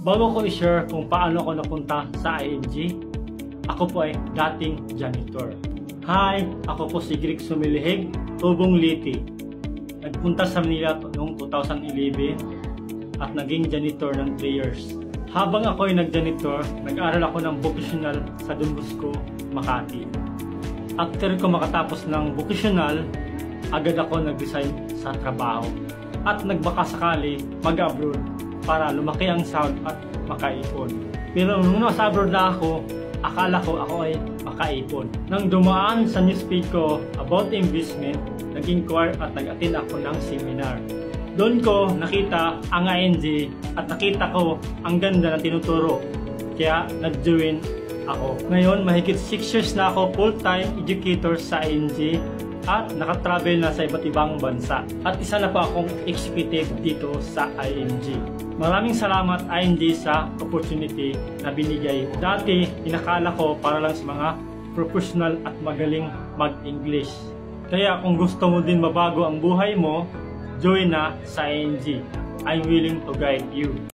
Bago ko i-share kung paano ako napunta sa ING, ako po ay dating janitor. Hi! Ako po si Greg Sumilihig, Tubong Liti. Nagpunta sa Manila noong 2011 at naging janitor ng 3 years. Habang ako ay nag-janitor, nag-aral ako ng vocational sa Don Bosco, Makati. After ko makatapos ng vocational, agad ako nag-resign sa trabaho at nagbaka sakali mag-abroad para lumaki ang sahod at makaipon. Pero nung nasa abroad na ako, akala ko ako ay makaipon. Nang dumaan sa newsfeed ko about investment, nag-inquire at nag-attend ako ng seminar. Doon ko nakita ang ING at nakita ko ang ganda ng tinuturo. Kaya nag-join ako. Ngayon, mahigit 6 years na ako full-time educator sa ING at nakatravel na sa iba't ibang bansa. At isa na po akong executive dito sa ING. Maraming salamat ING sa opportunity na binigay. Dati, inakala ko para lang sa mga professional at magaling mag-English. Kaya kung gusto mo din mabago ang buhay mo, join na sa ING. I'm willing to guide you.